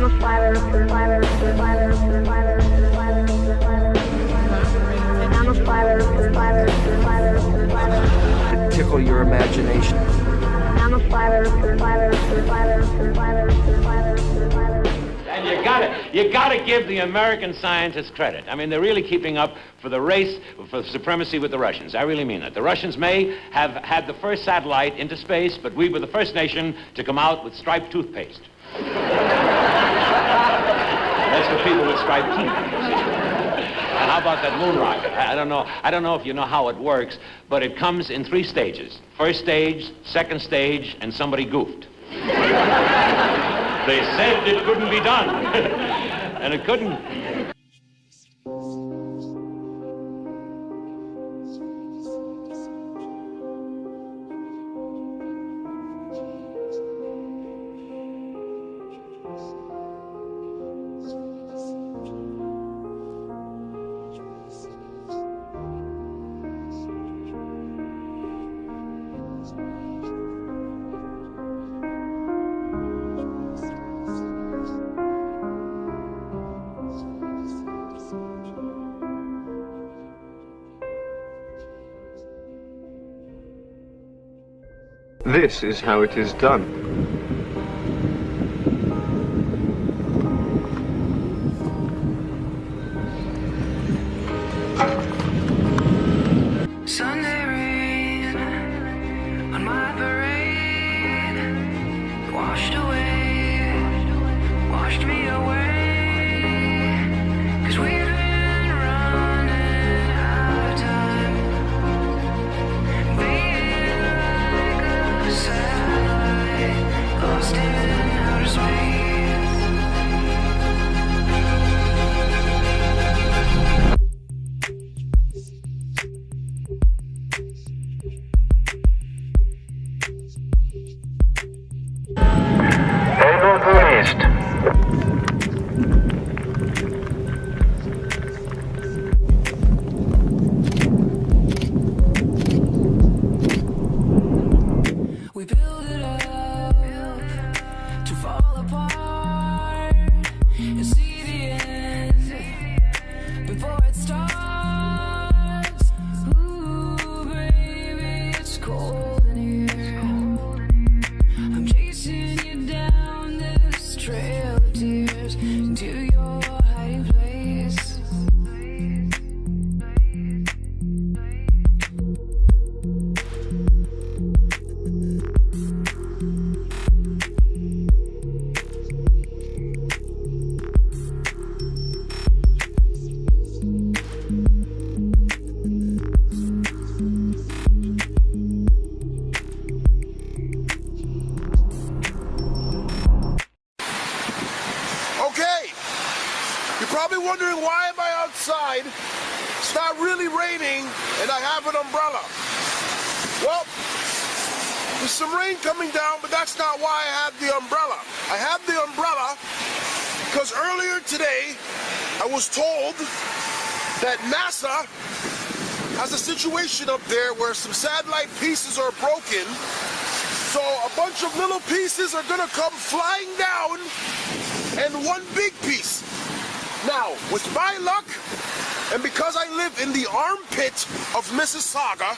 To tickle your imagination. And you gotta give the American scientists credit. I mean, they're really keeping up for the race, for supremacy with the Russians. I really mean that. The Russians may have had the first satellite into space, but we were the first nation to come out with striped toothpaste. That's for people with striped teeth. And how about that moon rocket? I don't know if you know how it works, but it comes in 3 stages. First stage, second stage, and somebody goofed. They said it couldn't be done. And it couldn't. This is how it is done. Sunday rain on my parade washed me away, 'cause we've been running out of time, being like a satellite lost in outer space. We build it up to fall apart and see the end before it starts. Ooh, baby, it's cold in here. I'm chasing you down this trail of tears to your hiding place. Okay, you're probably wondering why am I outside? It's not really raining and I have an umbrella. Well, there's some rain coming down, but that's not why I have the umbrella. I have the umbrella because earlier today I was told that NASA has a situation up there where some satellite pieces are broken. So a bunch of little pieces are gonna come flying down and one big piece. Now, with my luck, and because I live in the armpit of Mississauga,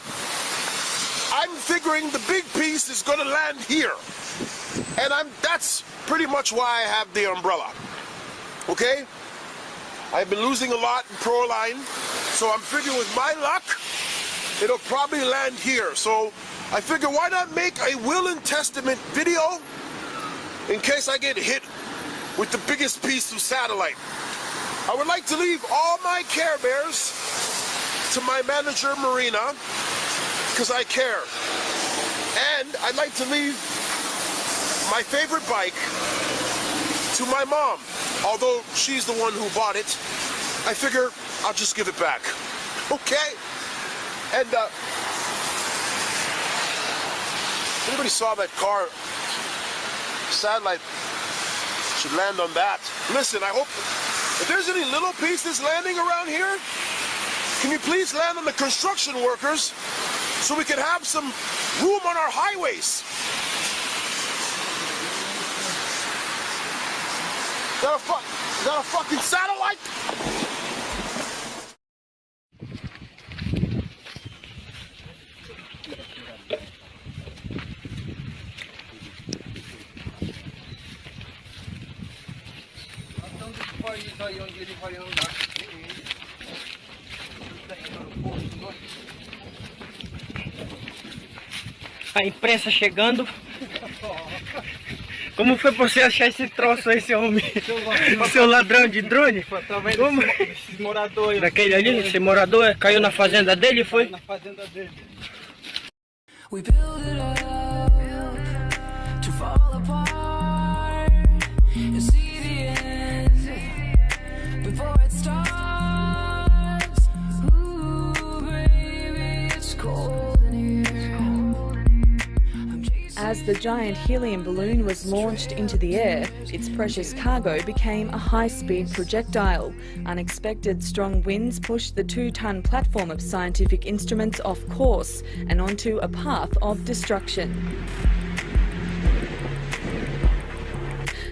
I'm figuring the big piece is gonna land here. And that's pretty much why I have the umbrella. Okay? I've been losing a lot in Proline, so I'm figuring with my luck, it'll probably land here. So I figure why not make a will and testament video in case I get hit with the biggest piece of satellite. I would like to leave all my Care Bears to my manager, Marina, because I care. And I'd like to leave my favorite bike to my mom. Although she's the one who bought it, I figure I'll just give it back. Okay? And, anybody saw that car? Satellite should land on that. Listen, I hope, if there's any little pieces landing around here, can you please land on the construction workers so we can have some room on our highways? Is that a fucking satellite? A imprensa chegando. Como foi pra você achar esse troço aí, seu homem? Seu ladrão de drone? Como? Esses moradores. Daquele ali, esse morador caiu na fazenda dele, foi? Na fazenda dele. We build it up to fall apart and see the end before it starts. Ooh, baby, it's cold in here. As the giant helium balloon was launched into the air, its precious cargo became a high-speed projectile. Unexpected strong winds pushed the 2-ton platform of scientific instruments off course and onto a path of destruction.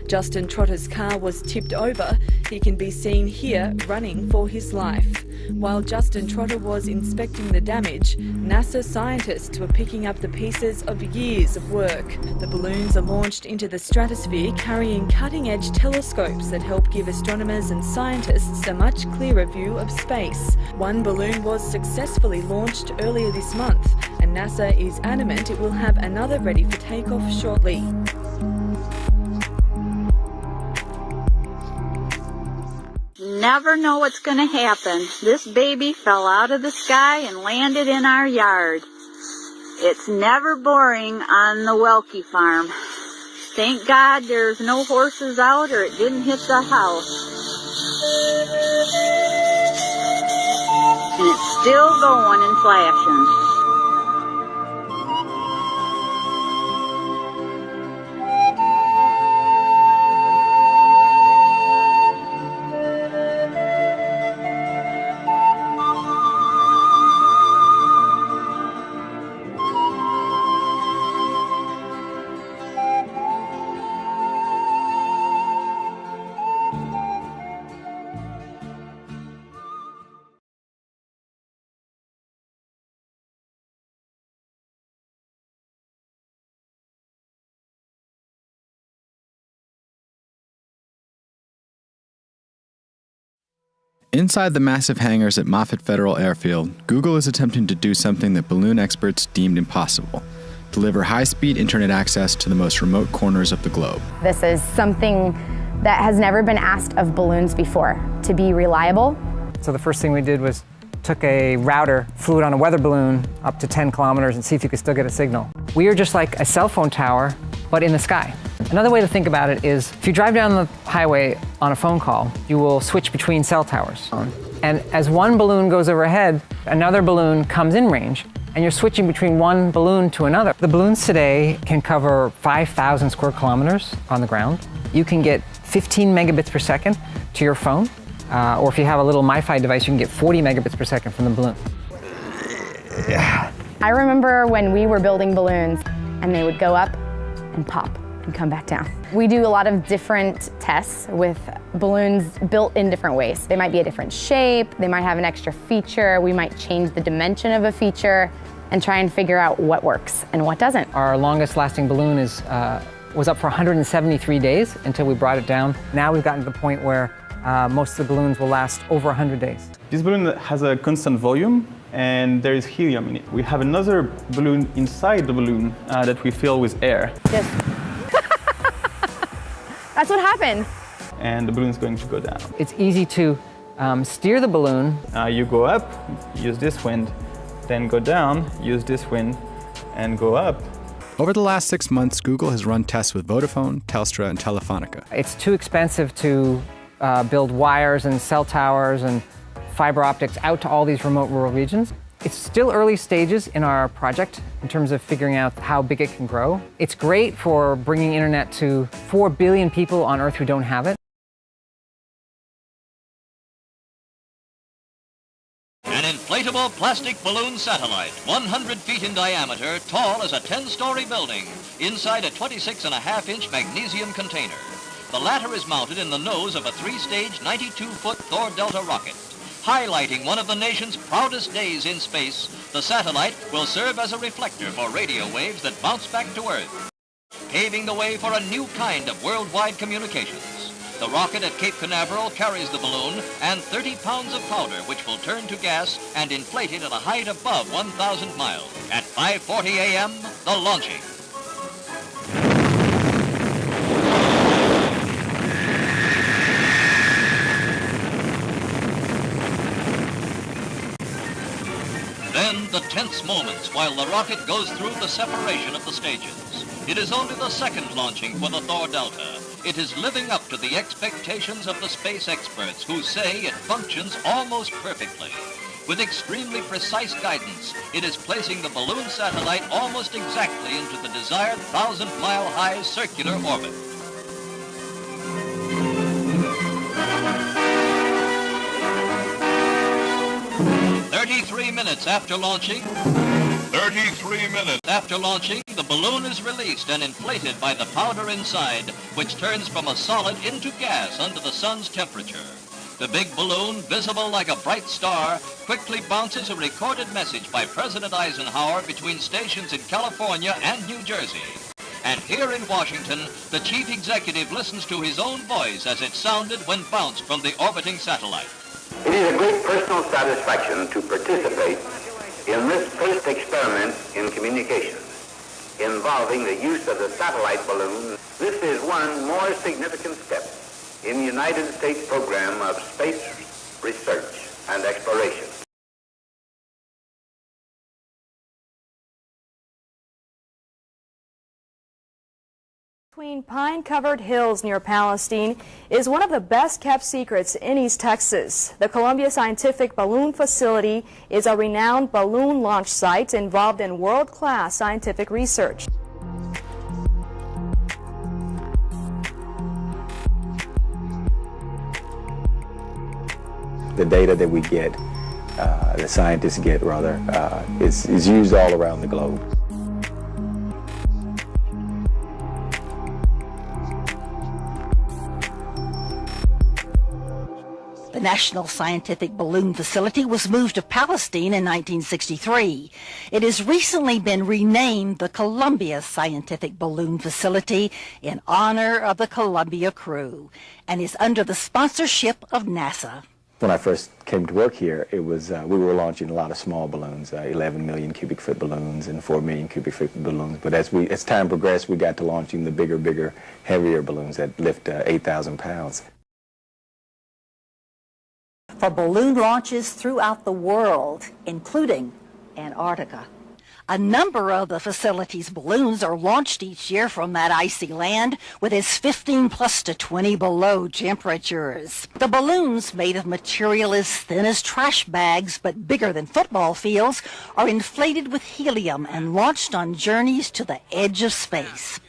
Justin Trotter's car was tipped over. He can be seen here running for his life. While Justin Trotter was inspecting the damage, NASA scientists were picking up the pieces of years of work. The balloons are launched into the stratosphere carrying cutting-edge telescopes that help give astronomers and scientists a much clearer view of space. One balloon was successfully launched earlier this month, and NASA is adamant it will have another ready for takeoff shortly. Never know what's going to happen. This baby fell out of the sky and landed in our yard. It's never boring on the Welke farm. Thank God there's no horses out or it didn't hit the house. And it's still going and flashing. Inside the massive hangars at Moffett Federal Airfield, Google is attempting to do something that balloon experts deemed impossible: deliver high-speed internet access to the most remote corners of the globe. This is something that has never been asked of balloons before, to be reliable. So the first thing we did was took a router, flew it on a weather balloon up to 10 kilometers and see if you could still get a signal. We are just like a cell phone tower, but in the sky. Another way to think about it is if you drive down the highway on a phone call, you will switch between cell towers. And as one balloon goes overhead, another balloon comes in range, and you're switching between one balloon to another. The balloons today can cover 5,000 square kilometers on the ground. You can get 15 megabits per second to your phone, or if you have a little MiFi device, you can get 40 megabits per second from the balloon. I remember when we were building balloons, and they would go up and pop and come back down. We do a lot of different tests with balloons built in different ways. They might be a different shape, they might have an extra feature, we might change the dimension of a feature and try and figure out what works and what doesn't. Our longest lasting balloon was up for 173 days until we brought it down. Now we've gotten to the point where most of the balloons will last over 100 days. This balloon has a constant volume and there is helium in it. We have another balloon inside the balloon that we fill with air. Just that's what happens. And the balloon is going to go down. It's easy to steer the balloon. You go up, use this wind, then go down, use this wind, and go up. Over the last 6 months, Google has run tests with Vodafone, Telstra, and Telefonica. It's too expensive to build wires and cell towers and fiber optics out to all these remote rural regions. It's still early stages in our project in terms of figuring out how big it can grow. It's great for bringing internet to 4 billion people on Earth who don't have it. An inflatable plastic balloon satellite, 100 feet in diameter, tall as a 10-story building, inside a 26.5-inch magnesium container. The latter is mounted in the nose of a 3-stage 92-foot Thor Delta rocket. Highlighting one of the nation's proudest days in space, the satellite will serve as a reflector for radio waves that bounce back to Earth, paving the way for a new kind of worldwide communications. The rocket at Cape Canaveral carries the balloon and 30 pounds of powder, which will turn to gas and inflate it at a height above 1,000 miles. At 5:40 a.m., the launching. Then the tense moments while the rocket goes through the separation of the stages. It is only the second launching for the Thor Delta. It is living up to the expectations of the space experts who say it functions almost perfectly. With extremely precise guidance, it is placing the balloon satellite almost exactly into the desired 1,000-mile-high circular orbit. Minutes after launching, 33 minutes after launching, the balloon is released and inflated by the powder inside, which turns from a solid into gas under the sun's temperature. The big balloon, visible like a bright star, quickly bounces a recorded message by President Eisenhower between stations in California and New Jersey. And here in Washington, the chief executive listens to his own voice as it sounded when bounced from the orbiting satellite. It is a great personal satisfaction to participate in this first experiment in communications involving the use of the satellite balloon. This is one more significant step in the United States program of space research and exploration. Between pine-covered hills near Palestine is one of the best-kept secrets in East Texas. The Columbia Scientific Balloon Facility is a renowned balloon launch site involved in world-class scientific research. The data that we get, the scientists get rather, is used all around the globe. The National Scientific Balloon Facility was moved to Palestine in 1963. It has recently been renamed the Columbia Scientific Balloon Facility in honor of the Columbia crew and is under the sponsorship of NASA. When I first came to work here, it was we were launching a lot of small balloons, 11 million cubic foot balloons and 4 million cubic foot balloons. But as time progressed, we got to launching the bigger, heavier balloons that lift 8,000 pounds. For balloon launches throughout the world, including Antarctica. A number of the facility's balloons are launched each year from that icy land with its 15 plus to 20 below temperatures. The balloons, made of material as thin as trash bags but bigger than football fields, are inflated with helium and launched on journeys to the edge of space.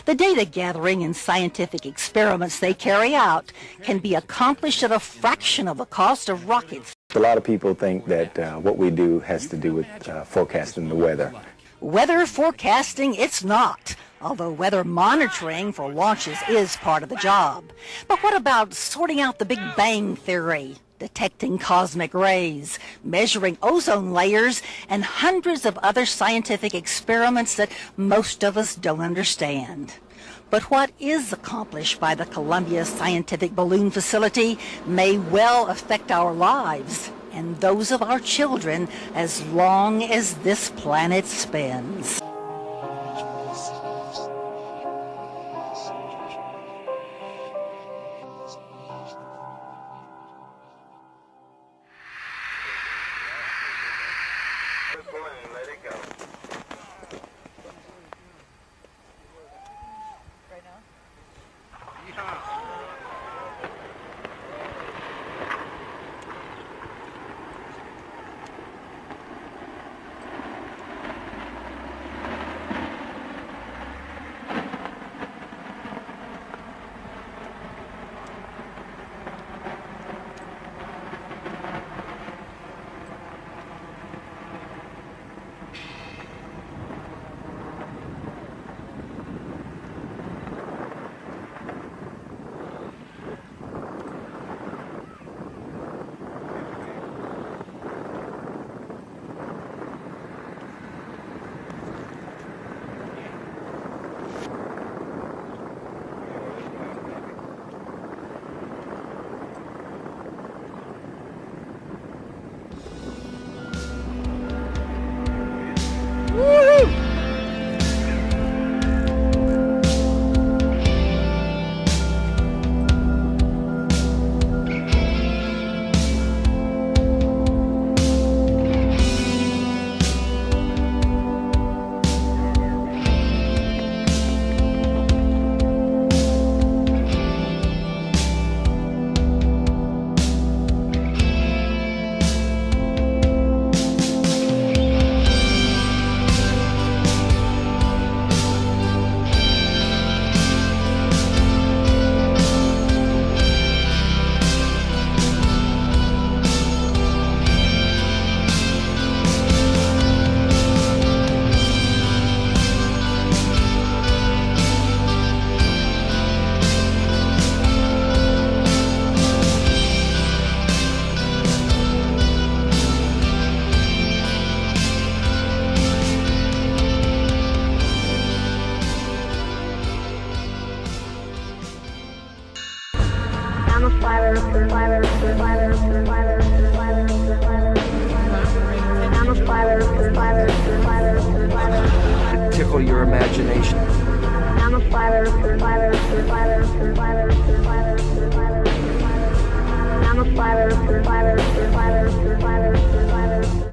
The data gathering and scientific experiments they carry out can be accomplished at a fraction of the cost of rockets. A lot of people think that what we do has to do with forecasting the weather. Weather forecasting, it's not, although weather monitoring for launches is part of the job. But what about sorting out the Big Bang Theory, detecting cosmic rays, measuring ozone layers, and hundreds of other scientific experiments that most of us don't understand? But what is accomplished by the Columbia Scientific Balloon Facility may well affect our lives and those of our children as long as this planet spins. To tickle your imagination. I'm a fighter, fighter, fighter, fighter, fighter, fighter. I'm a fighter, fighter, fighter, fighter, fighter.